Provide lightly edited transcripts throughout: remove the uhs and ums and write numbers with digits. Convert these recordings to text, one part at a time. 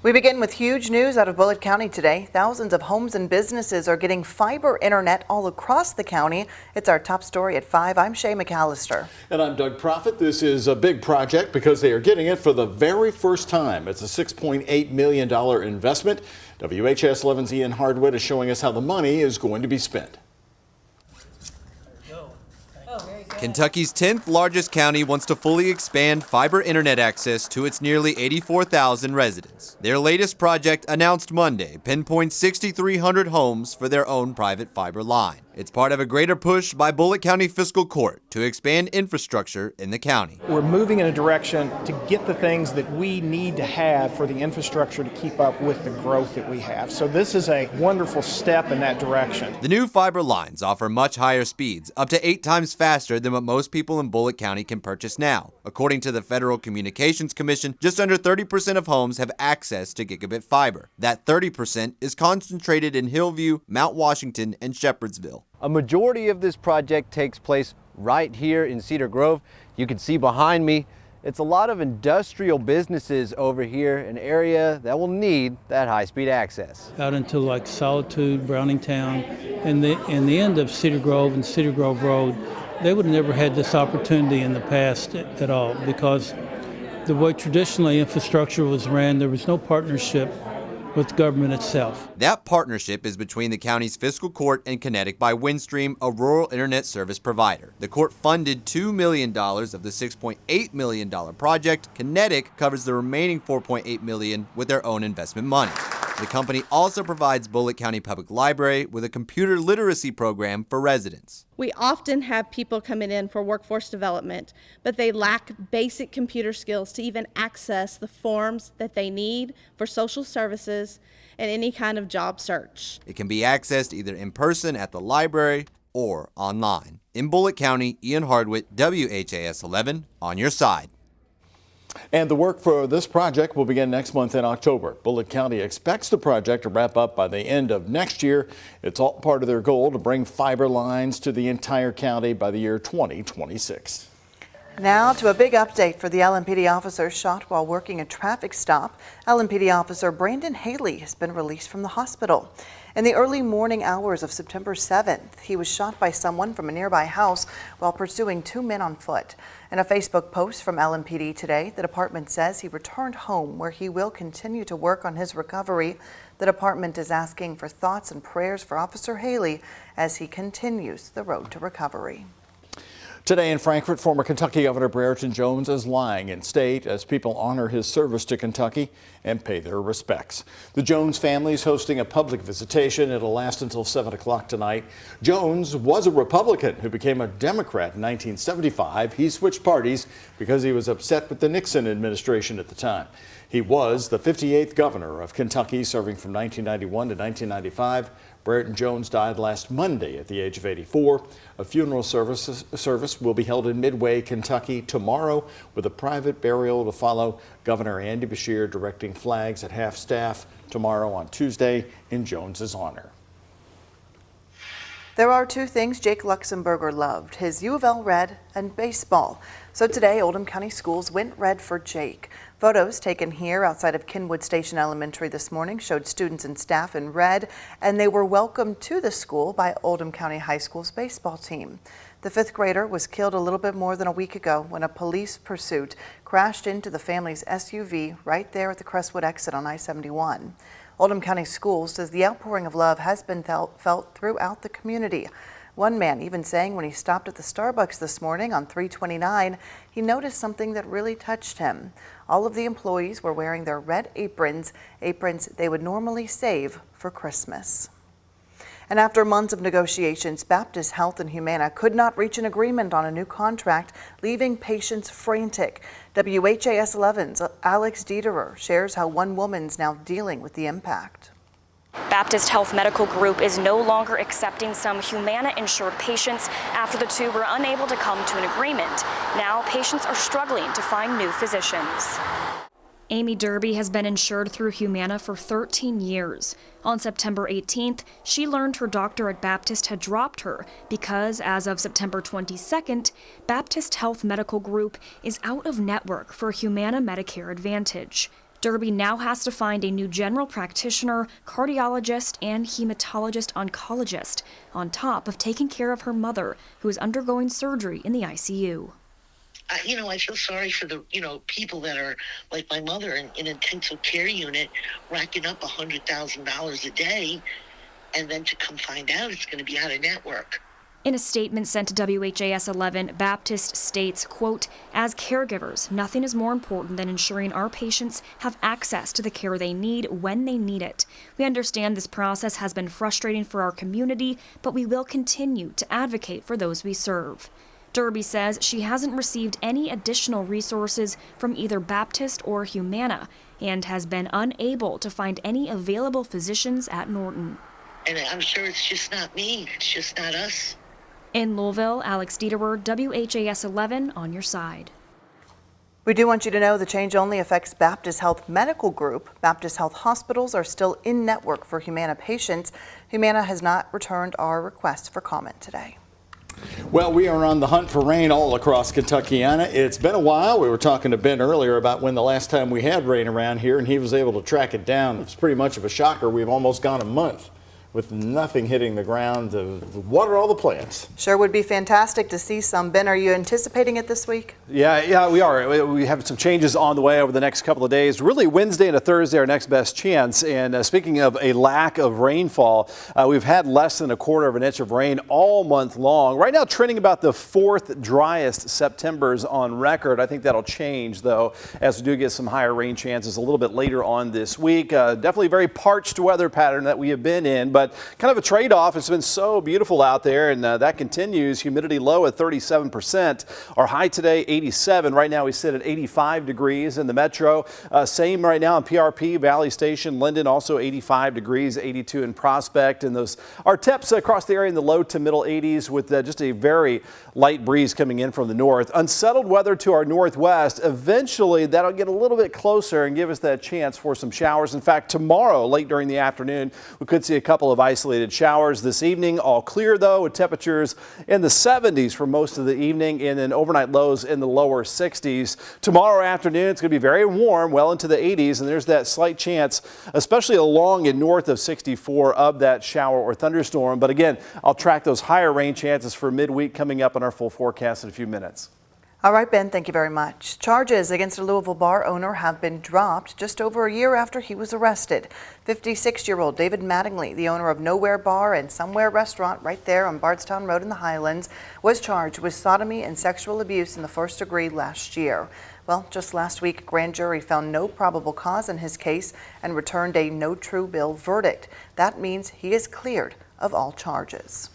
We begin with huge news out of Bullitt County today. Thousands of homes and businesses are getting fiber internet all across the county. It's our top story at 5. I'm Shay McAllister. And I'm Doug Proffitt. This is a big project because they are getting it for the very first time. It's a $6.8 million investment. WHAS11's Ian Hardwitt is showing us how the money is going to be spent. Kentucky's 10th largest county wants to fully expand fiber internet access to its nearly 84,000 residents. Their latest project, announced Monday, pinpoints 6,300 homes for their own private fiber line. It's part of a greater push by Bullitt County Fiscal Court to expand infrastructure in the county. We're moving in a direction to get the things that we need to have for the infrastructure to keep up with the growth that we have. So this is a wonderful step in that direction. The new fiber lines offer much higher speeds, up to 8 times faster than what most people in Bullitt County can purchase now. According to the Federal Communications Commission, just under 30% of homes have access to gigabit fiber. That 30% is concentrated in Hillview, Mount Washington, and Shepherdsville. A majority of this project takes place right here in Cedar Grove. You can see behind me, it's a lot of industrial businesses over here, an area that will need that high-speed access. Out into like Solitude, Browningtown, and the end of Cedar Grove and Cedar Grove Road, they would have never had this opportunity in the past at all, because the way traditionally infrastructure was ran, there was no partnership with government itself. That partnership is between the county's fiscal court and Kinetic by Windstream, a rural internet service provider. The court funded $2 million of the $6.8 million project. Kinetic covers the remaining $4.8 million with their own investment money. The company also provides Bullitt County Public Library with a computer literacy program for residents. We often have people coming in for workforce development, but they lack basic computer skills to even access the forms that they need for social services and any kind of job search. It can be accessed either in person at the library or online. In Bullitt County, Ian Hardwitt, WHAS 11, on your side. And the work for this project will begin next month in October. Bullitt County expects the project to wrap up by the end of next year. It's all part of their goal to bring fiber lines to the entire county by the year 2026. Now to a big update for the LMPD officer shot while working a traffic stop. LMPD officer Brandon Haley has been released from the hospital. In the early morning hours of September 7th, he was shot by someone from a nearby house while pursuing 2 men on foot. In a Facebook post from LMPD today, the department says he returned home where he will continue to work on his recovery. The department is asking for thoughts and prayers for Officer Haley as he continues the road to recovery. Today in Frankfort, former Kentucky Governor Brereton Jones is lying in state as people honor his service to Kentucky and pay their respects. The Jones family is hosting a public visitation. It'll last until 7 o'clock tonight. Jones was a Republican who became a Democrat in 1975. He switched parties because he was upset with the Nixon administration at the time. He was the 58th governor of Kentucky, serving from 1991 to 1995. Brereton Jones died last Monday at the age of 84. A funeral service will be held in Midway, Kentucky tomorrow, with a private burial to follow. Governor Andy Beshear directing flags at half-staff tomorrow on Tuesday in Jones's honor. There are 2 things Jake Luxemburger loved: his U of L red and baseball. So today, Oldham County Schools went red for Jake. Photos taken here outside of Kenwood Station Elementary this morning showed students and staff in red, and they were welcomed to the school by Oldham County High School's baseball team. The 5th grader was killed a little bit more than a week ago when a police pursuit crashed into the family's SUV right there at the Crestwood exit on I-71. Oldham County Schools says the outpouring of love has been felt throughout the community. One man even saying when he stopped at the Starbucks this morning on 329, he noticed something that really touched him. All of the employees were wearing their red aprons they would normally save for Christmas. And after months of negotiations, Baptist Health and Humana could not reach an agreement on a new contract, leaving patients frantic. WHAS 11's Alex Dieterer shares how one woman's now dealing with the impact. Baptist Health Medical Group is no longer accepting some Humana-insured patients after the two were unable to come to an agreement. Now patients are struggling to find new physicians. Amy Derby has been insured through Humana for 13 years. On September 18th, she learned her doctor at Baptist had dropped her because, as of September 22nd, Baptist Health Medical Group is out of network for Humana Medicare Advantage. Derby now has to find a new general practitioner, cardiologist, and hematologist oncologist, on top of taking care of her mother, who is undergoing surgery in the ICU. I feel sorry for the, people that are like my mother in an intensive care unit, racking up $100,000 a day, and then to come find out it's going to be out of network. In a statement sent to WHAS11, Baptist states, quote, "As caregivers, nothing is more important than ensuring our patients have access to the care they need when they need it. We understand this process has been frustrating for our community, but we will continue to advocate for those we serve." Derby says she hasn't received any additional resources from either Baptist or Humana and has been unable to find any available physicians at Norton. And I'm sure it's just not me. It's just not us. In Louisville, Alex Dieterer, WHAS 11 on your side. We do want you to know the change only affects Baptist Health Medical Group. Baptist Health hospitals are still in network for Humana patients. Humana has not returned our request for comment today. Well, we are on the hunt for rain all across Kentuckiana. It's been a while. We were talking to Ben earlier about when the last time we had rain around here, and he was able to track it down. It's pretty much of a shocker. We've almost gone a month with nothing hitting the ground to water all the plants. Sure would be fantastic to see some. Ben, are you anticipating it this week? Yeah, we are. We have some changes on the way over the next couple of days. Really, Wednesday and a Thursday are next best chance. And speaking of a lack of rainfall, we've had less than 1/4 of an inch of rain all month long. Right now, trending about the 4th driest Septembers on record. I think that'll change, though, as we do get some higher rain chances a little bit later on this week. Definitely a very parched weather pattern that we have been in, but kind of a trade-off. It's been so beautiful out there, and that continues. Humidity low at 37%. Our high today, 87. Right now we sit at 85 degrees in the metro. Same right now in PRP, Valley Station, Linden, also 85 degrees, 82 in Prospect. And those are temps across the area in the low to middle 80s with just a very light breeze coming in from the north. Unsettled weather to our northwest. Eventually that'll get a little bit closer and give us that chance for some showers. In fact, tomorrow, late during the afternoon, we could see a couple of isolated showers. This evening, all clear though, with temperatures in the 70s for most of the evening, and then overnight lows in the lower 60s. Tomorrow afternoon, it's going to be very warm, well into the 80s, and there's that slight chance, especially along and north of 64, of that shower or thunderstorm. But again, I'll track those higher rain chances for midweek coming up on our full forecast in a few minutes. All right, Ben, thank you very much. Charges against a Louisville bar owner have been dropped just over a year after he was arrested. 56-year-old David Mattingly, the owner of Nowhere Bar and Somewhere Restaurant right there on Bardstown Road in the Highlands, was charged with sodomy and sexual abuse in the first degree last year. Well, just last week, a grand jury found no probable cause in his case and returned a no true bill verdict. That means he is cleared of all charges.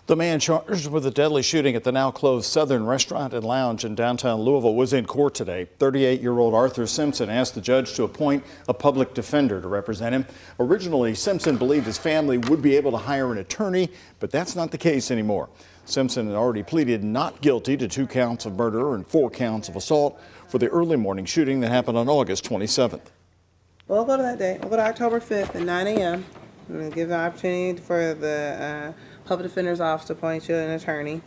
The man charged with a deadly shooting at the now closed Southern Restaurant and Lounge in downtown Louisville was in court today. 38-year-old Arthur Simpson asked the judge to appoint a public defender to represent him. Originally, Simpson believed his family would be able to hire an attorney, but that's not the case anymore. Simpson had already pleaded not guilty to 2 counts of murder and 4 counts of assault for the early morning shooting that happened on August 27th. We'll go to that day. We'll go to October 5th at 9 a.m. We'll give the opportunity for the Public Defender's Office to appoint you an attorney.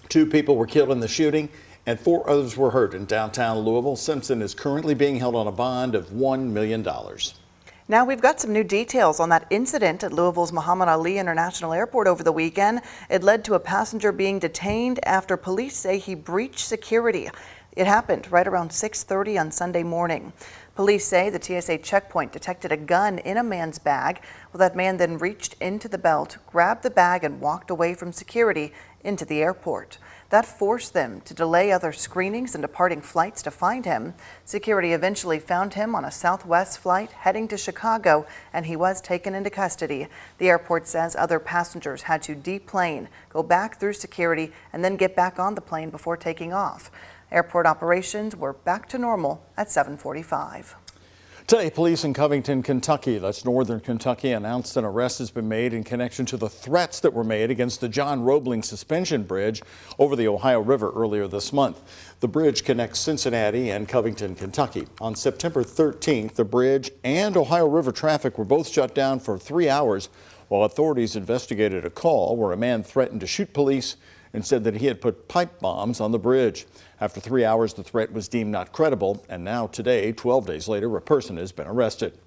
2 people were killed in the shooting and 4 others were hurt in downtown Louisville. Simpson is currently being held on a bond of $1 million. Now we've got some new details on that incident at Louisville's Muhammad Ali International Airport over the weekend. It led to a passenger being detained after police say he breached security. It happened right around 6:30 on Sunday morning. Police say the TSA checkpoint detected a gun in a man's bag. Well, that man then reached into the belt, grabbed the bag, and walked away from security into the airport. That forced them to delay other screenings and departing flights to find him. Security eventually found him on a Southwest flight heading to Chicago, and he was taken into custody. The airport says other passengers had to deplane, go back through security, and then get back on the plane before taking off. Airport operations were back to normal at 7:45. Today, police in Covington, Kentucky, that's northern Kentucky, announced an arrest has been made in connection to the threats that were made against the John Roebling suspension bridge over the Ohio River earlier this month. The bridge connects Cincinnati and Covington, Kentucky. On September 13th, the bridge and Ohio River traffic were both shut down for 3 hours while authorities investigated a call where a man threatened to shoot police and said that he had put pipe bombs on the bridge. After 3 hours, the threat was deemed not credible, and now today, 12 days later, a person has been arrested.